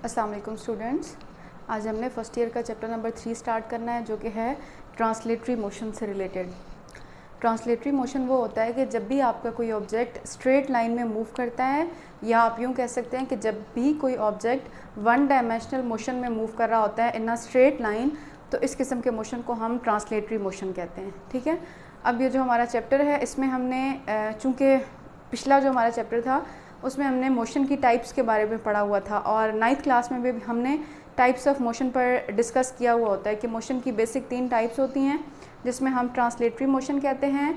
अस्सलाम वालेकुम स्टूडेंट्स। आज हमने फ़र्स्ट ईयर का चैप्टर नंबर 3 स्टार्ट करना है, जो कि है ट्रांसलेटरी मोशन से रिलेटेड। ट्रांसलेटरी मोशन वो होता है कि जब भी आपका कोई ऑब्जेक्ट स्ट्रेट लाइन में मूव करता है, या आप यूँ कह सकते हैं कि जब भी कोई ऑब्जेक्ट वन डायमेंशनल मोशन में मूव कर रहा होता है इन अ स्ट्रेट लाइन, तो इस किस्म के मोशन को हम ट्रांसलेटरी मोशन कहते हैं। ठीक है, अब ये जो हमारा चैप्टर है इसमें हमने चूँकि पिछला जो हमारा चैप्टर था उसमें हमने मोशन की टाइप्स के बारे में पढ़ा हुआ था, और 9th क्लास में भी हमने टाइप्स ऑफ मोशन पर डिस्कस किया हुआ होता है कि मोशन की बेसिक 3 टाइप्स होती हैं, जिसमें हम ट्रांसलेटरी मोशन कहते हैं।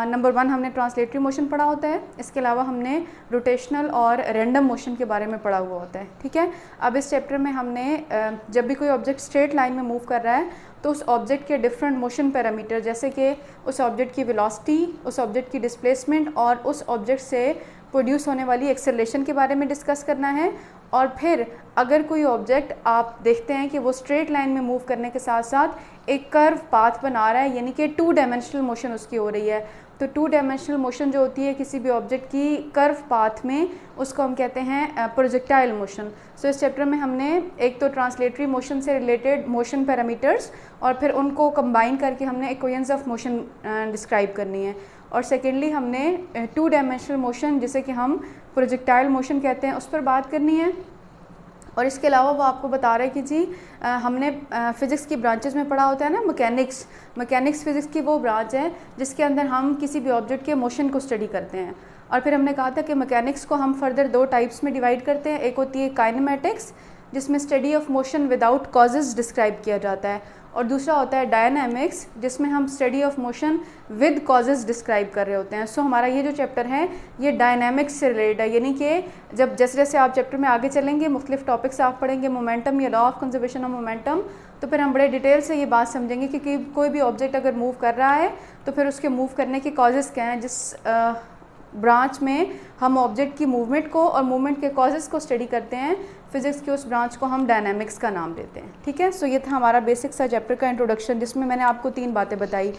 नंबर 1 हमने ट्रांसलेटरी मोशन पढ़ा होता है। इसके अलावा हमने रोटेशनल और रैंडम मोशन के बारे में पढ़ा हुआ होता है। ठीक है, अब इस चैप्टर में हमने जब भी कोई ऑब्जेक्ट स्ट्रेट लाइन में मूव कर रहा है तो उस ऑब्जेक्ट के डिफरेंट मोशन पैरामीटर, जैसे कि उस ऑब्जेक्ट की वेलोसिटी, उस ऑब्जेक्ट की डिस्प्लेसमेंट और उस ऑब्जेक्ट से प्रोड्यूस होने वाली एक्सेलरेशन के बारे में डिस्कस करना है। और फिर अगर कोई ऑब्जेक्ट आप देखते हैं कि वो स्ट्रेट लाइन में मूव करने के साथ साथ एक कर्व पाथ बना रहा है, यानी कि 2 डायमेंशनल मोशन उसकी हो रही है, तो 2 डायमेंशनल मोशन जो होती है किसी भी ऑब्जेक्ट की कर्व पाथ में, उसको हम कहते हैं प्रोजेक्टाइल मोशन। सो इस चैप्टर में हमने एक तो ट्रांसलेटरी मोशन से रिलेटेड मोशन पैरामीटर्स और फिर उनको कंबाइन करके हमने इक्वेशंस ऑफ मोशन डिस्क्राइब करनी है, और सेकेंडली हमने 2 डायमेंशनल मोशन जिसे कि हम प्रोजेक्टाइल मोशन कहते हैं उस पर बात करनी है। और इसके अलावा वो आपको बता रहे हैं कि जी हमने फ़िज़िक्स की ब्रांचेस में पढ़ा होता है ना, मैकेनिक्स फ़िज़िक्स की वो ब्रांच है जिसके अंदर हम किसी भी ऑब्जेक्ट के मोशन को स्टडी करते हैं। और फिर हमने कहा था कि मैकेनिक्स को हम फर्दर 2 टाइप्स में डिवाइड करते हैं। एक होती है काइनेमेटिक्स, जिसमें study of motion without causes describe किया जाता है, और दूसरा होता है डायनामिक्स, जिसमें हम study of motion with causes describe कर रहे होते हैं। सो हमारा ये जो चैप्टर है ये डायनामिक्स से रिलेटेड है, यानी कि जब जैसे जैसे आप चैप्टर में आगे चलेंगे मुख्तलिफ टॉपिक्स आप पढ़ेंगे, मोमेंटम या law of conservation of momentum, तो फिर हम बड़े डिटेल से ये बात समझेंगे कि कोई भी ऑब्जेक्ट अगर मूव कर रहा है तो फिर उसके मूव करने के कॉजेज़ क्या हैं। जिस ब्रांच में हम ऑब्जेक्ट की मूवमेंट को और मूवमेंट के कॉजेज़ को स्टडी करते हैं, फिज़िक्स की उस ब्रांच को हम डायनामिक्स का नाम देते हैं। ठीक है, सो ये था हमारा बेसिक सा चैप्टर का इंट्रोडक्शन, जिसमें मैंने आपको 3 बातें बताई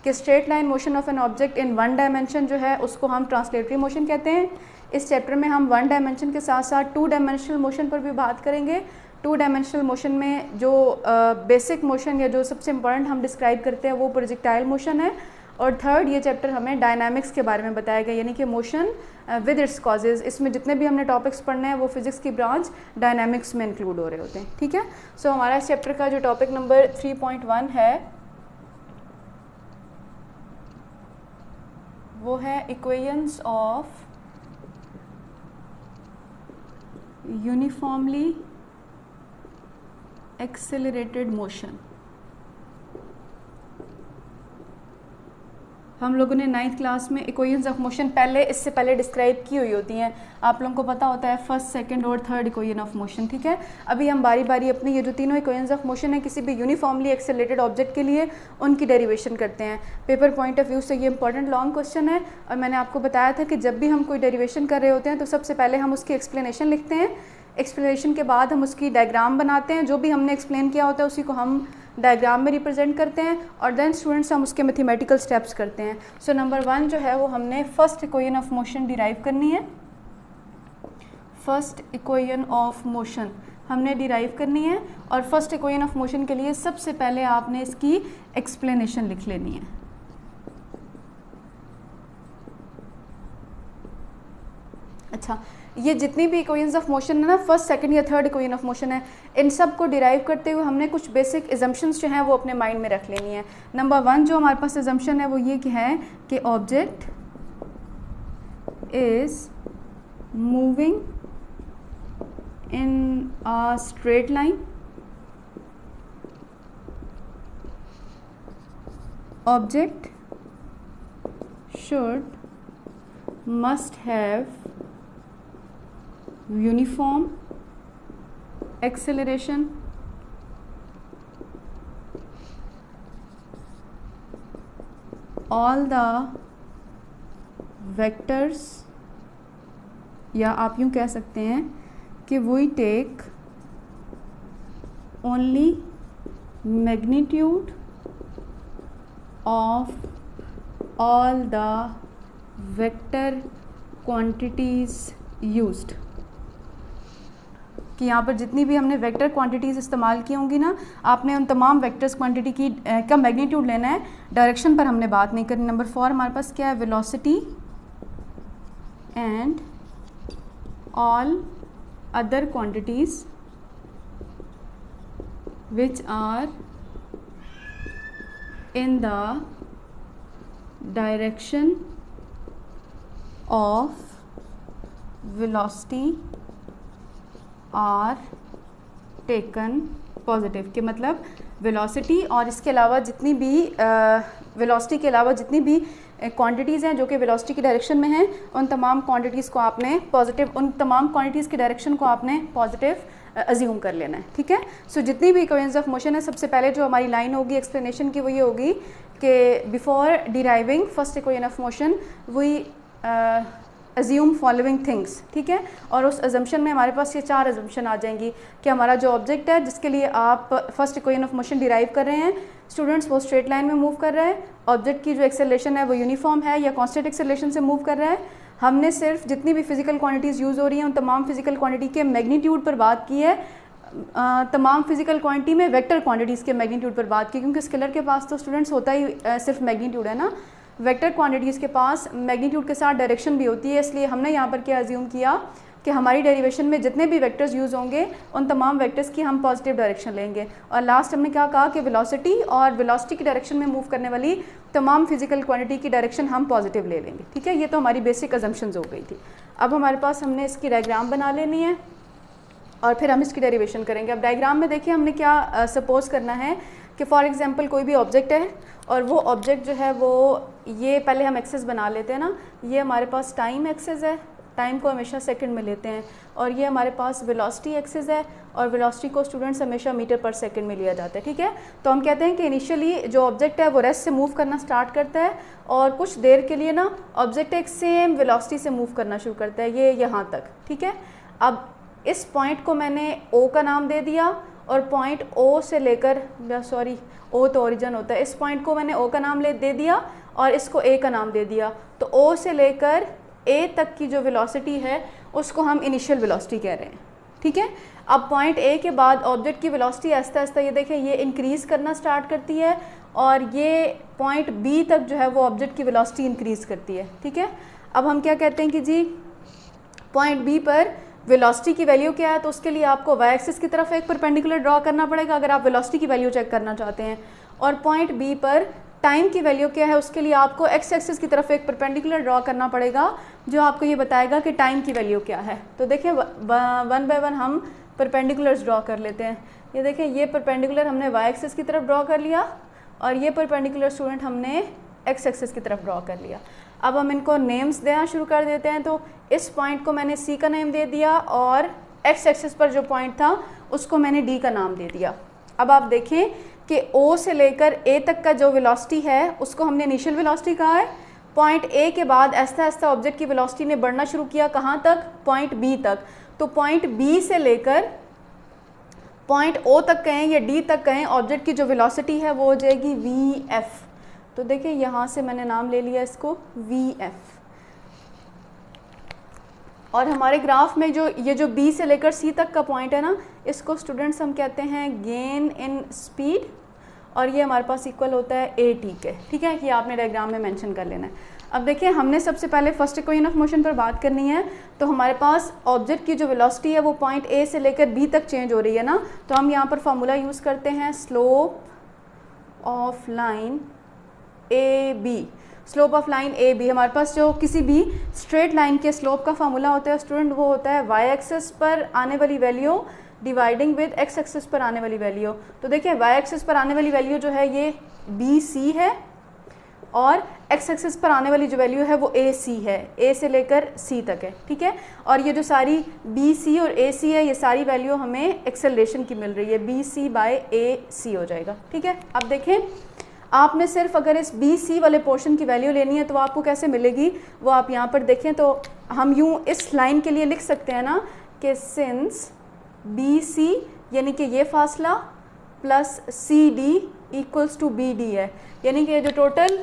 कि straight line motion of an object in 1 dimension जो है उसको हम ट्रांसलेटरी मोशन कहते हैं। इस चैप्टर में हम 1 डायमेंशन के साथ साथ 2 डायमेंशनल मोशन पर भी बात करेंगे। 2 डायमेंशनल मोशन में जो बेसिक मोशन या जो सबसे इम्पॉर्टेंट हम डिस्क्राइब करते हैं वो प्रोजेक्टाइल मोशन है, और थर्ड ये चैप्टर हमें डायनामिक्स के बारे में बताया गया, यानी कि मोशन विद इट्स कॉजेज़। इसमें जितने भी हमने टॉपिक्स पढ़ने हैं वो फिज़िक्स की ब्रांच डायनामिक्स में इंक्लूड हो रहे होते हैं। ठीक है, सो हमारा इस चैप्टर का जो टॉपिक नंबर 3.1 है वो है equations of uniformly accelerated motion. हम लोगों ने 9th क्लास में इक्वेशंस ऑफ मोशन इससे पहले डिस्क्राइब की हुई होती हैं। आप लोगों को पता होता है फर्स्ट, सेकंड और थर्ड इक्वेशन ऑफ मोशन। ठीक है, अभी हम बारी बारी अपनी ये जो तीनों इक्वेशंस ऑफ मोशन है किसी भी यूनिफॉर्मली एक्सेलरेटेड ऑब्जेक्ट के लिए उनकी डेरिवेशन करते हैं। पेपर पॉइंट ऑफ व्यू से ये इंपॉर्टेंट लॉन्ग क्वेश्चन है, और मैंने आपको बताया था कि जब भी हम कोई डेरिवेशन कर रहे होते हैं तो सबसे पहले हम उसकी एक्सप्लेनेशन लिखते हैं। एक्सप्लेनेशन के बाद हम उसकी डायग्राम बनाते हैं, जो भी हमने एक्सप्लेन किया होता है उसी को हम डायग्राम में रिप्रेजेंट करते हैं, और देन स्टूडेंट्स हम उसके मैथमेटिकल स्टेप्स करते हैं। सो नंबर 1 जो है वो हमने first equation of motion derive करनी है। फर्स्ट इक्वेशन ऑफ मोशन हमने डिराइव करनी है, और फर्स्ट इक्वेशन ऑफ मोशन के लिए सबसे पहले आपने इसकी एक्सप्लेनेशन लिख लेनी है। अच्छा, ये जितनी भी इक्वेशंस ऑफ मोशन है ना, फर्स्ट, सेकंड या थर्ड इक्वेशन ऑफ मोशन है, इन सब को डिराइव करते हुए हमने कुछ बेसिक एजम्पशंस जो हैं वो अपने माइंड में रख लेनी है। नंबर 1 जो हमारे पास एजम्पशन है वो ये कि है कि object is moving in a straight line, object must have uniform acceleration, all the vectors, या आप यूँ कह सकते हैं कि we take only magnitude of all the vector quantities used, कि यहाँ पर जितनी भी हमने वेक्टर क्वांटिटीज़ इस्तेमाल की होंगी ना, आपने उन तमाम वेक्टर्स क्वांटिटी की का मैग्नीट्यूड लेना है, डायरेक्शन पर हमने बात नहीं करनी। नंबर 4 हमारे पास क्या है, velocity and all other quantities which are in the direction of velocity are taken positive. के मतलब वेलोसिटी और इसके अलावा जितनी भी वेलोसिटी के अलावा जितनी भी क्वांटिटीज़ हैं जो कि वेलोसिटी की डायरेक्शन में हैं, उन तमाम क्वांटिटीज़ को आपने पॉजिटिव, उन तमाम क्वांटिटीज़ की डायरेक्शन को आपने पॉजिटिव अज्यूम कर लेना है। ठीक है। सो जितनी भी इक्वेशंस ऑफ मोशन है, सबसे पहले जो हमारी लाइन होगी एक्सप्लेनेशन की वो ये होगी कि before deriving first equation of motion we assume following things. ठीक है। और उस अजम्पशन में हमारे पास ये 4 अजम्पशन आ जाएंगी कि हमारा जो ऑब्जेक्ट है जिसके लिए आप first equation of motion derive कर रहे हैं, स्टूडेंट्स वो स्ट्रेट लाइन में मूव कर रहे हैं, ऑब्जेक्ट की जो एक्सेलरेशन है वो यूनिफॉर्म है या कांस्टेंट एक्सेलरेशन से मूव कर रहा है। हमने सिर्फ जितनी भी फिजिकल क्वांटिटीज़ यूज़ हो रही हैं उन तमाम फिजिकल क्वांटिटी के मैग्नीट्यूड पर बात की है, तमाम फिजिकल क्वांटिटी में वेक्टर क्वांटिटीज़ के मैग्नीट्यूड पर बात की, क्योंकि स्केलर के पास तो स्टूडेंट्स होता ही सिर्फ मैग्नीट्यूड है ना, वेक्टर क्वांटिटीज़ के पास मैग्नीट्यूड के साथ डायरेक्शन भी होती है। इसलिए हमने यहाँ पर क्या अज्यूम किया कि हमारी डेरिवेशन में जितने भी वेक्टर्स यूज़ होंगे उन तमाम वेक्टर्स की हम पॉजिटिव डायरेक्शन लेंगे। और लास्ट हमने क्या कहा कि वेलोसिटी और वेलोसिटी की डायरेक्शन में मूव करने वाली तमाम फिजिकल क्वांटिटी की डायरेक्शन हम पॉजिटिव ले लेंगे। ठीक है। ये तो हमारी बेसिक अजम्पशंस हो गई थी। अब हमारे पास हमने इसकी डायग्राम बना लेनी है और फिर हम इसकी डेरिवेशन करेंगे। अब डायग्राम में देखिए हमने क्या सपोज करना है कि फॉर एग्जांपल कोई भी ऑब्जेक्ट है और वो ऑब्जेक्ट जो है वो ये पहले हम एक्सेस बना लेते हैं ना, ये हमारे पास टाइम एक्सेस है, टाइम को हमेशा सेकंड में लेते हैं, और ये हमारे पास वेलोसिटी एक्सेस है और वेलोसिटी को स्टूडेंट्स हमेशा मीटर पर सेकंड में लिया जाता है। ठीक है। तो हम कहते हैं कि इनिशियली जो ऑब्जेक्ट है वो रेस्ट से मूव करना स्टार्ट करता है और कुछ देर के लिए ना ऑब्जेक्ट एक सेम वेलोसिटी से मूव करना शुरू करता है, ये यहाँ तक। ठीक है। अब इस पॉइंट को मैंने ओ का नाम दे दिया और पॉइंट ओ से लेकर, सॉरी ओ तो ओरिजिन होता है, इस पॉइंट को मैंने ओ का नाम दे दिया और इसको ए का नाम दे दिया। तो ओ से लेकर ए तक की जो वेलोसिटी है उसको हम इनिशियल वेलोसिटी कह रहे हैं। ठीक है। अब पॉइंट ए के बाद ऑब्जेक्ट की वेलोसिटी आहिस्ता आहिस्ता ये देखें ये इंक्रीज़ करना स्टार्ट करती है और ये पॉइंट बी तक जो है वो ऑब्जेक्ट की वेलोसिटी इंक्रीज़ करती है। ठीक है। अब हम क्या कहते हैं कि जी पॉइंट बी पर वेलोसिटी की वैल्यू क्या है, तो उसके लिए आपको वाई एक्सिस की तरफ एक परपेंडिकुलर ड्रॉ करना पड़ेगा अगर आप वेलोसिटी की वैल्यू चेक करना चाहते हैं। और पॉइंट बी पर टाइम की वैल्यू क्या है, उसके लिए आपको एक्स एक्सिस की तरफ एक परपेंडिकुलर ड्रॉ करना पड़ेगा जो आपको ये बताएगा कि टाइम की वैल्यू क्या है। तो देखें वन बाय वन हम परपेंडिकुलर्स ड्रॉ कर लेते हैं। ये देखें ये परपेंडिकुलर हमने वाई एक्सिस की तरफ ड्रॉ कर लिया और ये परपेंडिकुलर स्टूडेंट हमने एक्स एक्सिस की तरफ ड्रॉ कर लिया। अब हम इनको नेम्स देना शुरू कर देते हैं। तो इस पॉइंट को मैंने सी का नेम दे दिया और एक्स एक्सिस पर जो पॉइंट था उसको मैंने डी का नाम दे दिया। अब आप देखें कि ओ से लेकर ए तक का जो वेलोसिटी है उसको हमने इनिशियल वेलोसिटी कहा है। पॉइंट ए के बाद आहिस्ता आहिस्ता ऑब्जेक्ट की वेलोसिटी ने बढ़ना शुरू किया, कहाँ तक, पॉइंट बी तक। तो पॉइंट बी से लेकर पॉइंट ओ तक कहें या डी तक कहें, ऑब्जेक्ट की जो वेलोसिटी है वो हो जाएगी वी एफ। तो देखिए यहाँ से मैंने नाम ले लिया इसको वी एफ। और हमारे ग्राफ में जो ये जो बी से लेकर सी तक का पॉइंट है ना, इसको स्टूडेंट्स हम कहते हैं गेन इन स्पीड और ये हमारे पास इक्वल होता है ए टी के। ठीक है। ये आपने डायग्राम में मेंशन कर लेना है। अब देखिए हमने सबसे पहले फर्स्ट इक्वेशन ऑफ मोशन पर बात करनी है। तो हमारे पास ऑब्जेक्ट की जो वेलोसिटी है वो पॉइंट ए से लेकर बी तक चेंज हो रही है ना, तो हम यहाँ पर फार्मूला यूज़ करते हैं slope of line A B. Slope of line A B, हमारे पास जो किसी भी स्ट्रेट लाइन के स्लोप का फार्मूला होता है स्टूडेंट, वो होता है वाई एक्सिस पर आने वाली value dividing with x axis पर आने वाली वैल्यू। तो देखिए वाई एक्सिस पर आने वाली वैल्यू जो है ये बी सी है और एक्स एक्सिस पर आने वाली जो वैल्यू है वो ए सी है, ए से लेकर सी तक है। ठीक है। और ये जो सारी बी सी और ए सी है ये सारी वैल्यू हमें एक्सेलरेशन की मिल रही है, बी सी बाय ए सी हो जाएगा। ठीक है। अब देखें आपने सिर्फ अगर इस बी सी वाले पोर्शन की वैल्यू लेनी है तो आपको कैसे मिलेगी, वो आप यहाँ पर देखें। तो हम यूँ इस लाइन के लिए लिख सकते हैं ना कि सिंस बी सी यानी कि ये फासला plus C D equals to B D है, यानी कि जो टोटल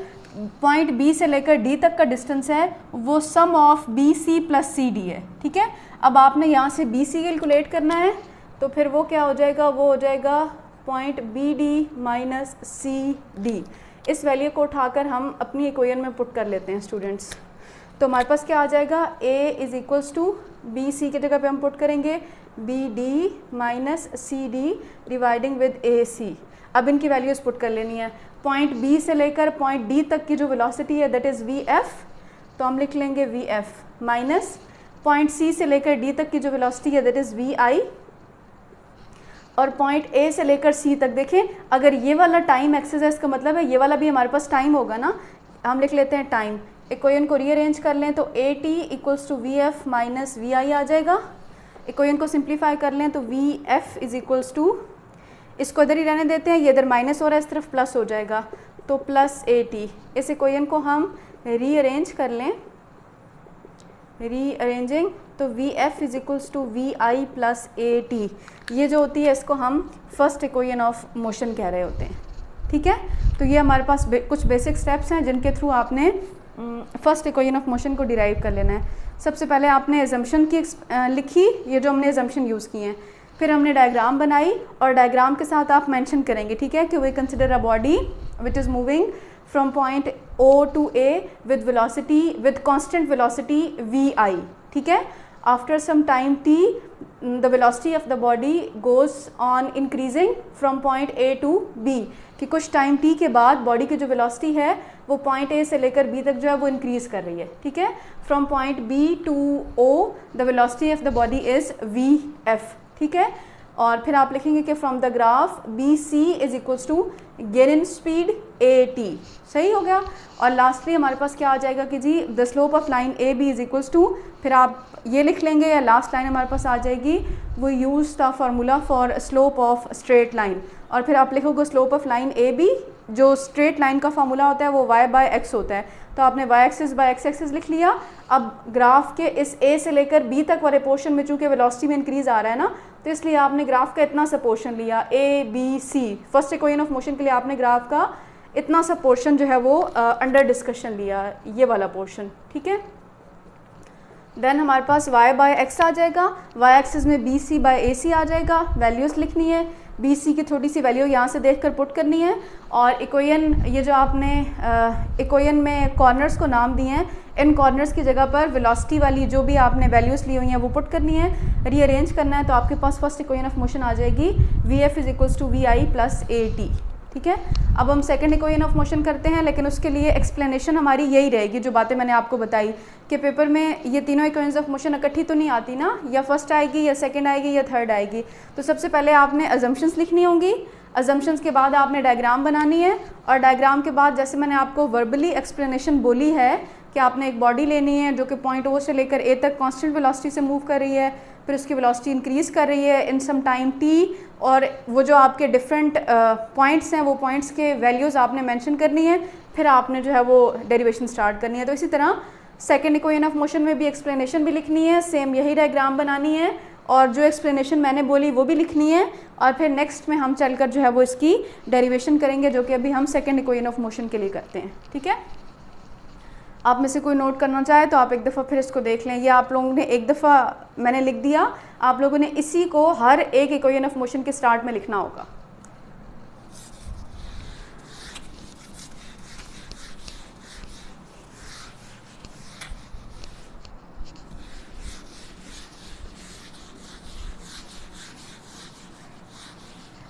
पॉइंट बी से लेकर डी तक का डिस्टेंस है वो sum of B C plus C D है, ठीक है। अब आपने यहाँ से बी सी कैलकुलेट करना है, तो फिर वो क्या हो जाएगा, वो हो जाएगा point B D minus C D. इस वैल्यू को उठाकर हम अपनी इक्वेशन में पुट कर लेते हैं स्टूडेंट्स। तो हमारे पास क्या आ जाएगा, a is equals to B C की जगह पे हम पुट करेंगे B D minus C D dividing with A C. अब इनकी वैल्यूज़ पुट कर लेनी है। पॉइंट बी से लेकर पॉइंट डी तक की जो वेलोसिटी है दैट इज़ वी एफ, तो हम लिख लेंगे V F minus point C से लेकर डी तक की जो वेलोसिटी है दैट इज़ वी आई, और पॉइंट ए से लेकर सी तक देखें अगर ये वाला टाइम एक्सेस है इसका मतलब है ये वाला भी हमारे पास टाइम होगा ना, हम लिख लेते हैं टाइम। इक्वेशन को रीअरेंज कर लें तो A T equals to V F minus V I आ जाएगा। इक्वेशन को सिंप्लीफाई कर लें तो V F is equals to, इसको इधर ही रहने देते हैं, ये इधर माइनस हो रहा है इस तरफ प्लस हो जाएगा, तो प्लस ए टी। इस इक्वेशन को हम रीअरेंज कर लें, रीअरेंजिंग तो V F is equals to V I plus A T. ये जो होती है इसको हम फर्स्ट इक्वेशन ऑफ मोशन कह रहे होते हैं, ठीक है। तो ये हमारे पास कुछ बेसिक स्टेप्स हैं जिनके थ्रू आपने फर्स्ट इक्वेशन ऑफ मोशन को डिराइव कर लेना है। सबसे पहले आपने एजम्पशन की लिखी, ये जो हमने एजम्पशन यूज़ किए हैं, फिर हमने डायग्राम बनाई और डायग्राम के साथ आप मेंशन करेंगे, ठीक है, कि we consider a body which is moving from point O to A with velocity with constant velocity V I, ठीक है। After some time t the velocity of the body goes on increasing from point A to B, कि कुछ time t के बाद body की जो velocity है वो पॉइंट A से लेकर B तक जो है वो इंक्रीज कर रही है, ठीक है। From point B to O the velocity of the body is VF, ठीक है। और फिर आप लिखेंगे कि from the graph BC is equals to gain in speed AT, सही हो गया। और लास्टली हमारे पास क्या आ जाएगा कि जी the slope of line AB is equals to, फिर आप ये लिख लेंगे या लास्ट लाइन हमारे पास आ जाएगी वो use the formula for slope of straight line, और फिर आप लिखोगे स्लोप ऑफ लाइन AB, जो स्ट्रेट लाइन का फार्मूला होता है वो y बाय x होता है, तो आपने y axis by x axis लिख लिया। अब ग्राफ के इस A से लेकर B तक वाले पोर्शन में चूँकि वेलोसिटी में इंक्रीज़ आ रहा है ना, तो इसलिए आपने ग्राफ का इतना सा पोर्शन लिया A B C। First equation of motion के लिए आपने ग्राफ का इतना सा पोर्शन जो है वो अंडर डिस्कशन लिया, ये वाला पोर्शन, ठीक है। देन हमारे पास y बाय x आ जाएगा, y एक्सिस में बी सी बाय ए सी आ जाएगा। वैल्यूज़ लिखनी है, बी सी की थोड़ी सी वैल्यू यहाँ से देखकर पुट करनी है, और इक्वेशन ये जो आपने इक्वेशन में कॉर्नर्स को नाम दिए हैं, इन कॉर्नर्स की जगह पर वेलोसिटी वाली जो भी आपने वैल्यूज़ ली हुई हैं वो पुट करनी है, रीअरेंज करना है, तो आपके पास फर्स्ट इक्वेशन ऑफ मोशन आ जाएगी V F is equals to V I plus A T, ठीक है। अब हम सेकंड इक्वेशन ऑफ मोशन करते हैं, लेकिन उसके लिए एक्सप्लेनेशन हमारी यही रहेगी जो बातें मैंने आपको बताई कि पेपर में ये तीनों इक्वेशंस ऑफ मोशन इकट्ठी तो नहीं आती ना, या फर्स्ट आएगी या सेकंड आएगी या थर्ड आएगी। तो सबसे पहले आपने अजम्पशंस लिखनी होंगी, अजम्पशंस के बाद आपने डायग्राम बनानी है, और डायग्राम के बाद जैसे मैंने आपको वर्बली एक्सप्लेनेशन बोली है कि आपने एक बॉडी लेनी है जो कि पॉइंट ओ से लेकर ए तक कांस्टेंट वेलोसिटी से मूव कर रही है, फिर उसकी वेलोसिटी इंक्रीज़ कर रही है इन सम टाइम t, और वो जो आपके डिफरेंट पॉइंट्स हैं वो पॉइंट्स के वैल्यूज़ आपने मेंशन करनी है, फिर आपने जो है वो डेरिवेशन स्टार्ट करनी है। तो इसी तरह सेकंड इक्वेशन ऑफ मोशन में भी एक्सप्लेनेशन भी लिखनी है, सेम यही डायग्राम बनानी है, और जो एक्सप्लेनेशन मैंने बोली वो भी लिखनी है, और फिर नेक्स्ट में हम चलकर जो है वो इसकी डेरिवेशन करेंगे, जो कि अभी हम सेकंड इक्वेशन ऑफ मोशन के लिए करते हैं, ठीक है। आप में से कोई नोट करना चाहे तो आप एक दफ़ा फिर इसको देख लें, ये आप लोगों ने एक दफ़ा मैंने लिख दिया, आप लोगों ने इसी को हर एक इक्वेशन ऑफ मोशन के स्टार्ट में लिखना होगा।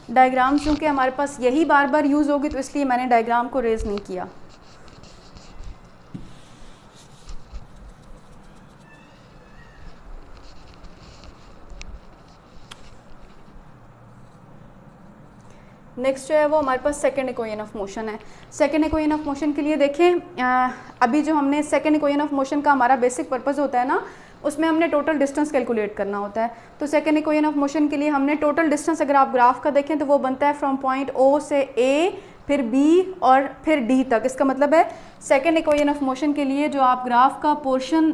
डायग्राम चूँकि हमारे पास यही बार बार यूज़ होगी तो इसलिए मैंने डायग्राम को रेज नहीं किया। नेक्स्ट जो है वो हमारे पास सेकंड इक्वेशन ऑफ मोशन है। सेकंड इक्वेशन ऑफ मोशन के लिए देखें, अभी जो हमने सेकंड इक्वेशन ऑफ मोशन का हमारा बेसिक पर्पस होता है ना, उसमें हमने टोटल डिस्टेंस कैलकुलेट करना होता है। तो सेकंड इक्वेशन ऑफ मोशन के लिए हमने टोटल डिस्टेंस, अगर आप ग्राफ का देखें तो वो बनता है फ्रॉम पॉइंट ओ से ए, फिर बी और फिर डी तक। इसका मतलब है सेकंड इक्वेशन ऑफ मोशन के लिए जो आप ग्राफ का पोर्शन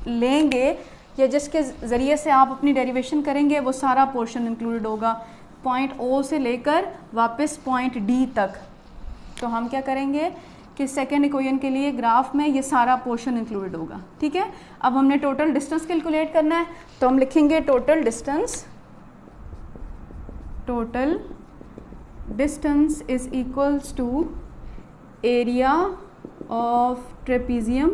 लेंगे या जिसके ज़रिए से आप अपनी डेरिवेशन करेंगे वो सारा पोर्शन इंक्लूडेड होगा, पॉइंट ओ से लेकर वापस पॉइंट डी तक। तो हम क्या करेंगे कि सेकेंड इक्वेशन के लिए ग्राफ में ये सारा पोर्शन इंक्लूडेड होगा, ठीक है। अब हमने टोटल डिस्टेंस कैलकुलेट करना है, तो हम लिखेंगे total distance is equals to area of trapezium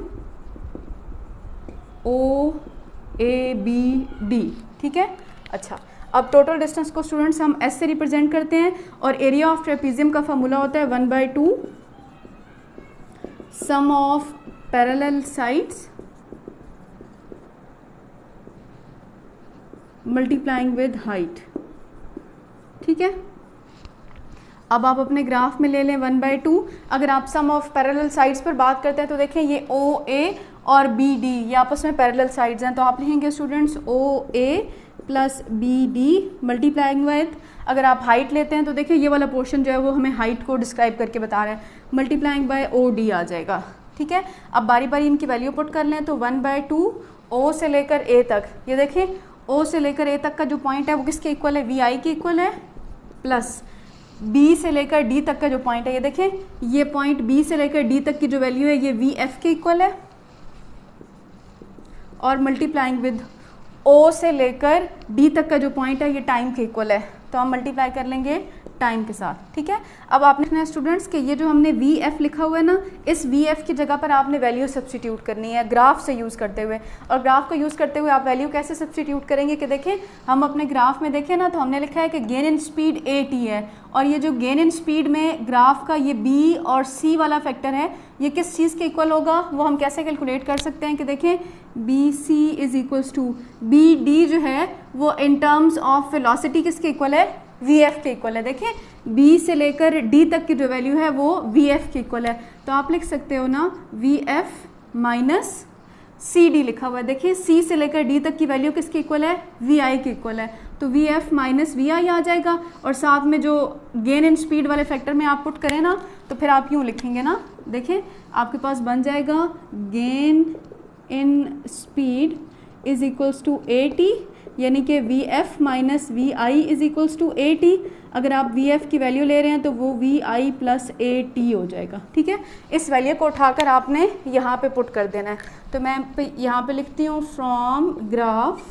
OABD, ठीक है। अच्छा, अब टोटल डिस्टेंस को स्टूडेंट्स हम एस से रिप्रेजेंट करते हैं और एरिया ऑफ ट्रेपीजियम का फार्मूला होता है 1/2 sum of parallel sides multiplying with height, ठीक है। अब आप अपने ग्राफ में ले लें 1/2। अगर आप सम ऑफ पैरेलल साइड्स पर बात करते हैं तो देखें ये OA और BD ये आपस में पैरेलल साइड्स हैं, तो आप लिखेंगे students OA plus BD multiplying with, अगर आप हाइट लेते हैं तो देखिए ये वाला पोर्शन जो है वो हमें हाइट को डिस्क्राइब करके बता रहा है, मल्टीप्लाइंग बाय OD आ जाएगा, ठीक है। अब बारी बारी इनकी वैल्यू पुट कर लें, तो 1/2 O से लेकर A तक, ये देखें O से लेकर A तक का जो पॉइंट है वो किसके इक्वल है, VI के इक्वल है, प्लस B से लेकर D तक का जो पॉइंट है, ये देखें ये पॉइंट B से लेकर D तक की जो वैल्यू है ये VF के इक्वल है, और मल्टीप्लाइंग विद O से लेकर D तक का जो पॉइंट है ये टाइम के इक्वल है, तो हम मल्टीप्लाई कर लेंगे टाइम के साथ, ठीक है। अब आपने लिखना है स्टूडेंट्स कि ये जो हमने VF लिखा हुआ है ना, इस VF की जगह पर आपने वैल्यू सब्स्टिट्यूट करनी है ग्राफ से यूज़ करते हुए, और ग्राफ को यूज़ करते हुए आप वैल्यू कैसे सब्स्टिट्यूट करेंगे कि देखें हम अपने ग्राफ में देखें ना, तो हमने लिखा है कि गेन इन स्पीड AT है, और ये जो गेन इन स्पीड में ग्राफ का ये B और C वाला फैक्टर है ये किस चीज़ के इक्वल होगा, वो हम कैसे कैलकुलेट कर सकते हैं कि देखें BC is equals to BD जो है वो इन टर्म्स ऑफ वेलोसिटी किसके इक्वल है, VF के इक्वल है। देखें B से लेकर D तक की जो वैल्यू है वो VF के इक्वल है, तो आप लिख सकते हो ना VF माइनस CD लिखा हुआ है, देखिए C से लेकर D तक की वैल्यू किसके इक्वल है, VI के इक्वल है, तो VF माइनस VI आ जाएगा, और साथ में जो गेन इन स्पीड वाले फैक्टर में आप पुट करें ना, तो फिर आप यूँ लिखेंगे ना, देखें आपके पास बन जाएगा gain in speed is equals to AT, यानी कि VF minus VI is equals to AT। अगर आप VF की वैल्यू ले रहे हैं तो वो VI प्लस AT हो जाएगा, ठीक है। इस वैल्यू को उठाकर आपने यहाँ पे पुट कर देना है, तो मैं यहाँ पे लिखती हूँ from graph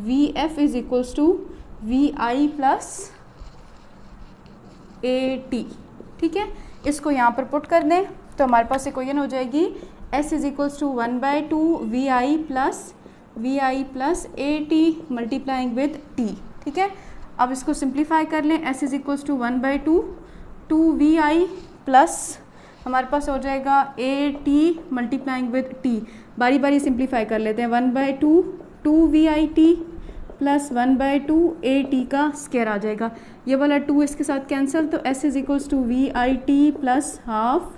VF is equals to VI plus AT, ठीक है। इसको यहाँ पर पुट कर दें तो हमारे पास इक्वेशन हो जाएगी S is equals to 1/2 VI plus AT multiplying with T, ठीक है। अब इसको सिंप्लीफाई कर लें, S is equals to 1/2 2VI plus हमारे पास हो जाएगा AT मल्टीप्लाइंग विद T, बारी बारी सिंप्लीफाई कर लेते हैं, 1/2 2VIT प्लस 1/2 AT का स्क्वायर आ जाएगा, ये वाला 2 इसके साथ कैंसिल, तो S is equals to VIT plus half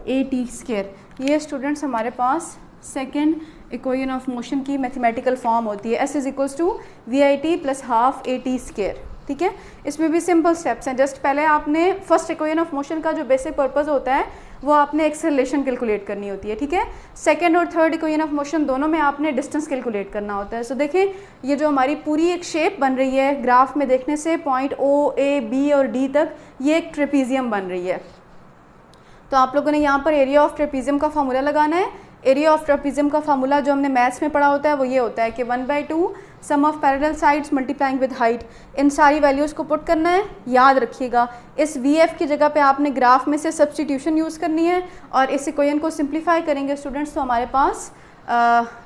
AT square. ये स्टूडेंट्स हमारे पास सेकेंड इक्वेशन ऑफ मोशन की मैथमेटिकल फॉर्म होती है, S is equals to VIT plus half AT square, ठीक है। इसमें भी सिंपल स्टेप्स हैं, जस्ट पहले आपने फर्स्ट इक्वेशन ऑफ मोशन का जो बेसिक पर्पस होता है वो आपने एक्सेलरेशन कैलकुलेट करनी होती है, ठीक है। सेकंड और थर्ड इक्वेशन ऑफ मोशन दोनों में आपने डिस्टेंस कैलकुलेट करना होता है। सो देखें ये जो हमारी पूरी एक शेप बन रही है ग्राफ में देखने से पॉइंट O, A, B और D तक, ये एक ट्रेपीजियम बन रही है, तो आप लोगों ने यहाँ पर एरिया ऑफ ट्रेपीजियम का फार्मूला लगाना है। एरिया ऑफ ट्रेपीजियम का फार्मूला जो हमने मैथ्स में पढ़ा होता है वो ये होता है कि 1/2 sum of parallel sides multiplying with height, इन सारी वैल्यूज़ को पुट करना है। याद रखिएगा इस VF की जगह पे आपने ग्राफ में से सब्स्टिट्यूशन यूज़ करनी है, और इस इक्वेशन को सिंप्लीफाई करेंगे स्टूडेंट्स तो हमारे पास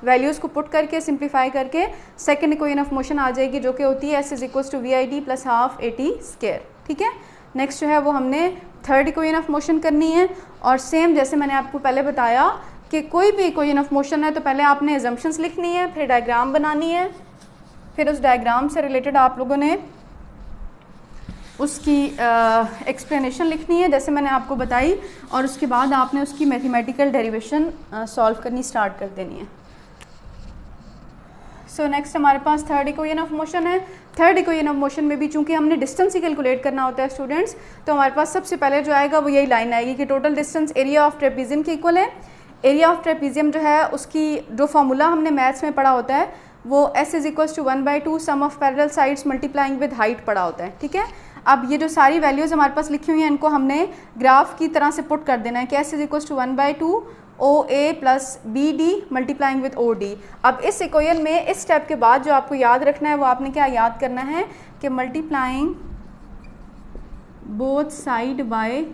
वैल्यूज़ को पुट करके सिंप्लीफाई करके सेकेंड इक्वेशन ऑफ मोशन आ जाएगी, जो कि होती है S is equals to VIT plus half AT square, ठीक है। नेक्स्ट जो है वो हमने थर्ड इक्वेशन ऑफ मोशन करनी है, और सेम जैसे मैंने आपको पहले बताया कि कोई भी इक्वेशन ऑफ मोशन है तो पहले आपने एजम्पशंस लिखनी है, फिर डायग्राम बनानी है, फिर उस डायग्राम से रिलेटेड आप लोगों ने उसकी एक्सप्लेनेशन लिखनी है जैसे मैंने आपको बताई, और उसके बाद आपने उसकी मैथमेटिकल डेरिवेशन सॉल्व करनी स्टार्ट कर देनी है। सो नेक्स्ट हमारे पास थर्ड इक्वेशन ऑफ मोशन है। थर्ड इक्वेशन ऑफ मोशन में भी चूंकि हमने डिस्टेंस ही कैलकुलेट करना होता है स्टूडेंट्स, तो हमारे पास सबसे पहले जो आएगा वो यही लाइन आएगी कि total distance area of trapezium के इक्वल है। एरिया ऑफ ट्रेपीजियम जो है उसकी जो फॉर्मूला हमने मैथ्स में पढ़ा होता है वो S is equals to 1/2 sum of parallel sides multiplying with height पढ़ा होता है, ठीक है। अब ये जो सारी वैल्यूज़ हमारे पास लिखी हुई हैं इनको हमने ग्राफ की तरह से पुट कर देना है कि S is equal to 1/2 OA plus BD multiplying with OD। अब इस इक्वेशन में इस स्टेप के बाद जो आपको याद रखना है वो आपने क्या याद करना है कि multiplying both side by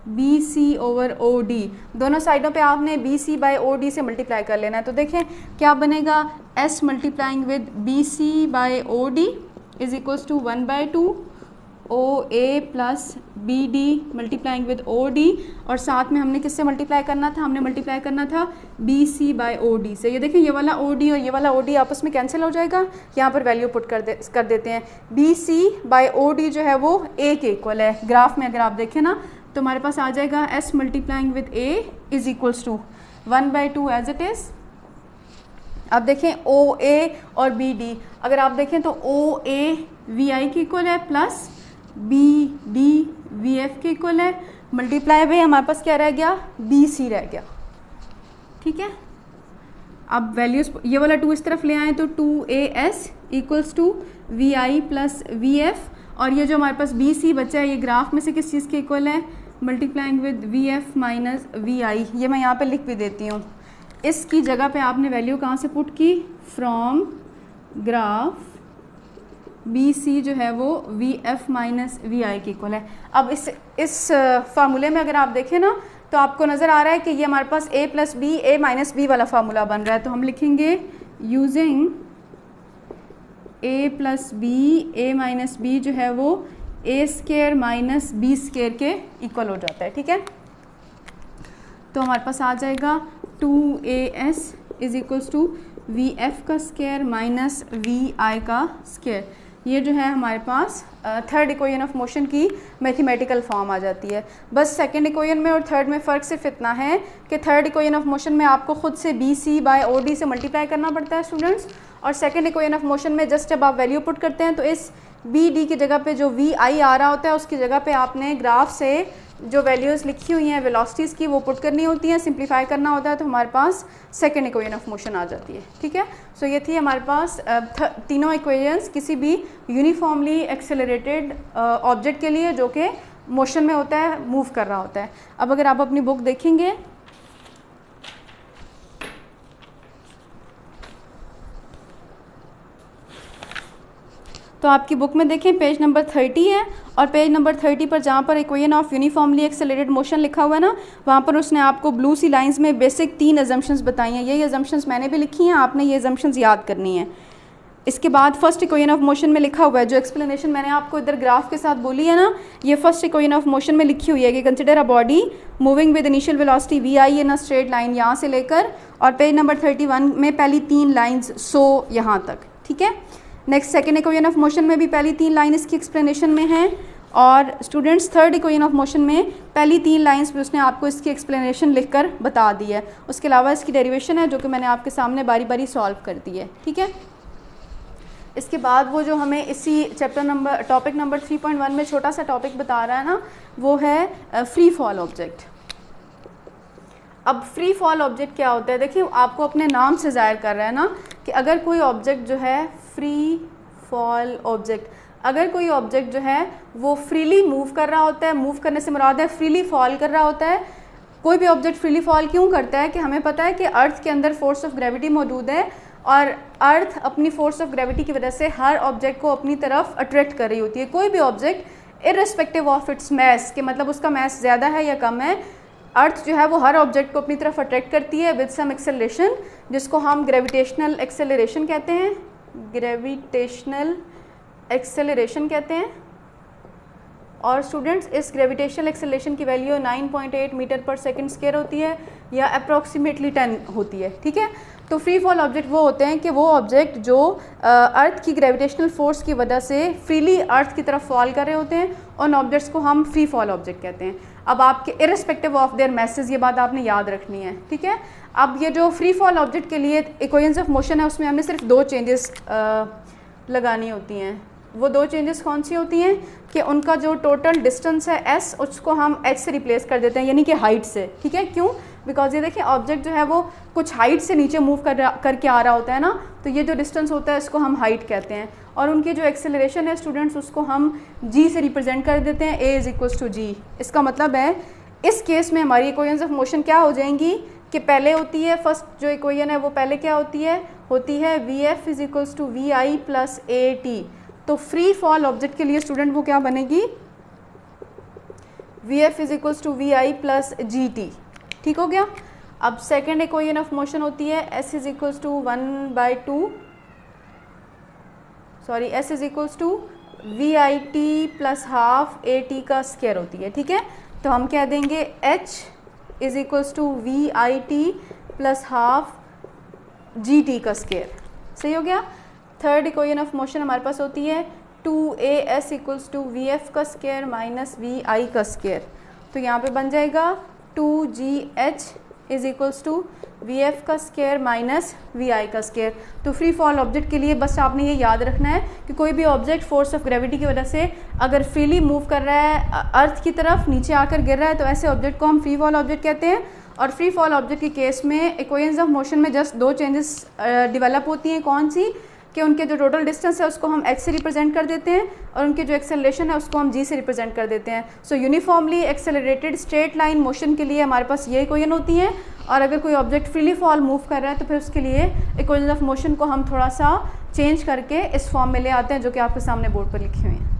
BC over OD, दोनों साइडों पे आपने BC बाय OD से मल्टीप्लाई कर लेना है। तो देखें क्या बनेगा, S multiplying with BC by OD is equals to 1/2 OA plus BD multiplying with OD, और साथ में हमने किससे मल्टीप्लाई करना था, हमने मल्टीप्लाई करना था BC बाय OD से। ये देखें ये वाला OD और ये वाला OD आपस में कैंसिल हो जाएगा, यहाँ पर वैल्यू पुट कर देते हैं। BC बाय OD जो है वो A के इक्वल है। ग्राफ में अगर आप देखें ना तो हमारे पास आ जाएगा S multiplying with A is equals to 1/2 as it is. अब देखें OA और BD, अगर आप देखें तो OA VI के इक्वल है प्लस BD VF के इक्वल है, मल्टीप्लाई में हमारे पास क्या रह गया, BC रह गया। ठीक है, अब वैल्यूज ये वाला 2 इस तरफ ले आए तो 2AS equals to VI plus VF, और ये जो हमारे पास BC बचा है ये ग्राफ में से किस चीज़ के इक्वल है, multiplying with VF minus VI। ये मैं यहाँ पे लिख भी देती हूँ, इसकी जगह पे आपने वैल्यू कहाँ से पुट की, फ्रॉम ग्राफ BC जो है वो VF माइनस VI के इक्वल है। अब इस फार्मूले में अगर आप देखें ना तो आपको नज़र आ रहा है कि ये हमारे पास A plus B A minus B वाला फार्मूला बन रहा है। तो हम लिखेंगे using A plus B A minus B जो है वो A square minus B square के इक्वल हो जाता है। ठीक है, तो हमारे पास आ जाएगा 2AS is equals to VF का स्केयर माइनस VI का स्केयर। ये जो है हमारे पास थर्ड इक्वेशन ऑफ मोशन की मैथमेटिकल फॉर्म आ जाती है। बस सेकंड इक्वेशन में और थर्ड में फ़र्क सिर्फ इतना है कि थर्ड इक्वेशन ऑफ मोशन में आपको खुद से BC बाय OD से मल्टीप्लाई करना पड़ता है स्टूडेंट्स, और सेकंड इक्वेशन ऑफ मोशन में जस्ट जब आप वैल्यू पुट करते हैं तो इस BD की जगह पे जो VI आ रहा होता है उसकी जगह पे आपने ग्राफ से जो वैल्यूज़ लिखी हुई हैं वेलोसिटीज़ की वो पुट करनी होती हैं, सिंप्लीफाई करना होता है, तो हमारे पास सेकंड इक्वेशन ऑफ मोशन आ जाती है। ठीक है, सो ये थी हमारे पास तीनों इक्वेशंस किसी भी यूनिफॉर्मली एक्सेलरेटेड ऑब्जेक्ट के लिए जो कि मोशन में होता है, मूव कर रहा होता है। अब अगर आप अपनी बुक देखेंगे तो आपकी बुक में देखें पेज नंबर 30 है, और पेज नंबर 30 पर जहाँ पर equation of uniformly accelerated motion लिखा हुआ है ना, वहाँ पर उसने आपको ब्लू सी लाइंस में बेसिक 3 अजम्पशंस बताई हैं। यही अजम्पशंस मैंने भी लिखी हैं, आपने ये अजम्पशंस याद करनी है। इसके बाद फर्स्ट इक्वेशन ऑफ मोशन में लिखा हुआ है, जो एक्सप्लेनेशन मैंने आपको इधर ग्राफ के साथ बोली है ना, ये फर्स्ट इक्वेशन ऑफ मोशन में लिखी हुई है कि consider a body moving with initial velocity VI in a straight line, यहाँ से लेकर और पेज नंबर 31 में पहली 3 लाइन्स सो यहाँ तक। ठीक है, next second equation of motion में भी पहली 3 लाइन इसकी एक्सप्लेनेशन में है, और students third equation of motion में पहली 3 लाइंस भी उसने आपको इसकी एक्सप्लेनेशन लिखकर बता दी है। उसके अलावा इसकी डेरिवेशन है जो कि मैंने आपके सामने बारी बारी सॉल्व कर दी है। ठीक है, इसके बाद वो जो हमें इसी टॉपिक नंबर 3.1 में छोटा सा टॉपिक बता रहा है ना, वो है फ्री फॉल ऑब्जेक्ट। अब फ्री फॉल ऑब्जेक्ट क्या होता है, देखिए आपको अपने नाम से ज़ाहिर कर रहा है ना कि अगर कोई ऑब्जेक्ट जो है फ्री फॉल ऑब्जेक्ट, अगर कोई ऑब्जेक्ट जो है वो फ्रीली मूव कर रहा होता है, मूव करने से मुराद है फ्रीली फॉल कर रहा होता है। कोई भी ऑब्जेक्ट फ्रीली फॉल क्यों करता है कि हमें पता है कि अर्थ के अंदर फोर्स ऑफ ग्रेविटी मौजूद है, और अर्थ अपनी फोर्स ऑफ ग्रेविटी की वजह से हर ऑब्जेक्ट को अपनी तरफ अट्रैक्ट कर रही होती है। कोई भी object irrespective of its mass, कि मतलब उसका मैस ज़्यादा है या कम है, अर्थ जो है वो हर ऑब्जेक्ट को अपनी तरफ अट्रैक्ट करती है विद सम एक्सेलरेशन, जिसको हम ग्रेविटेशनल एक्सेलरेशन कहते हैं, ग्रेविटेशनल एक्सेलरेशन कहते हैं। और स्टूडेंट्स इस ग्रेविटेशनल एक्सेलरेशन की वैल्यू 9.8 मीटर पर सेकंड स्क्वायर होती है, या अप्रॉक्सीमेटली 10 होती है। ठीक है, तो फ्री फॉल ऑब्जेक्ट वो होते हैं कि वो ऑब्जेक्ट जो अर्थ की ग्रेविटेशनल फोर्स की वजह से फ्रीली अर्थ की तरफ फॉल कर रहे होते हैं, उन ऑब्जेक्ट्स को हम फ्री फॉल ऑब्जेक्ट कहते हैं। अब आपके इर्रेस्पेक्टिव ऑफ देयर मैसेज, ये बात आपने याद रखनी है। ठीक है, अब ये जो फ्री फॉल ऑब्जेक्ट के लिए इक्वेशंस ऑफ मोशन है उसमें हमने सिर्फ 2 चेंजेस लगानी होती हैं। वो 2 चेंजेस कौन सी होती हैं कि उनका जो टोटल डिस्टेंस है s, उसको हम h से रिप्लेस कर देते हैं, यानी कि हाइट से। ठीक है, क्यों? बिकॉज ये देखिए ऑब्जेक्ट जो है वो कुछ हाइट से नीचे मूव करके आ रहा होता है ना, तो ये जो डिस्टेंस होता है इसको हम हाइट कहते हैं। और उनकी जो एक्सेलरेशन है स्टूडेंट्स उसको हम g से रिप्रेजेंट कर देते हैं, a = g। इसका मतलब है इस केस में हमारी इक्वेशंस ऑफ मोशन क्या हो जाएंगी कि पहले होती है, फर्स्ट जो इक्वेशन है वो पहले क्या होती है vf = vi + at। तो फ्री फॉल ऑब्जेक्ट के लिए स्टूडेंट वो क्या बनेगी, vf = vi + gt। ठीक हो गया। अब सेकेंड इक्वेशन ऑफ मोशन होती है s = 1/2 vit + ½ at का स्क्वायर होती है। ठीक है, तो हम कह देंगे h = vit + ½ gt का स्क्वायर। सही हो गया। थर्ड इक्वेशन ऑफ मोशन हमारे पास होती है 2as = vf का स्क्वायर - vi का स्क्वायर। तो यहाँ पे बन जाएगा 2gh = vf का स्क्वायर - vi का स्क्वायर। तो फ्री फॉल ऑब्जेक्ट के लिए बस आपने ये याद रखना है कि कोई भी ऑब्जेक्ट फोर्स ऑफ ग्रेविटी की वजह से अगर फ्रीली मूव कर रहा है अर्थ की तरफ, नीचे आकर गिर रहा है, तो ऐसे ऑब्जेक्ट को हम फ्री फॉल ऑब्जेक्ट कहते हैं। और फ्री फॉल ऑब्जेक्ट के केस में इक्वेशंस ऑफ मोशन में जस्ट दो चेंजेस डेवलप होती हैं। कौन सी कि उनके जो टोटल डिस्टेंस है उसको हम h से रिप्रेजेंट कर देते हैं और उनकी जो एक्सेलरेशन है उसको हम g से रिप्रेजेंट कर देते हैं। So uniformly accelerated straight line motion के लिए हमारे पास ये इक्वेशन होती हैं। और अगर कोई ऑब्जेक्ट फ्रीली फॉल मूव कर रहा है तो फिर उसके लिए इक्वेशन ऑफ मोशन को हम थोड़ा सा चेंज करके इस फॉर्म में ले आते हैं जो कि आपके सामने बोर्ड पर लिखे हुए हैं।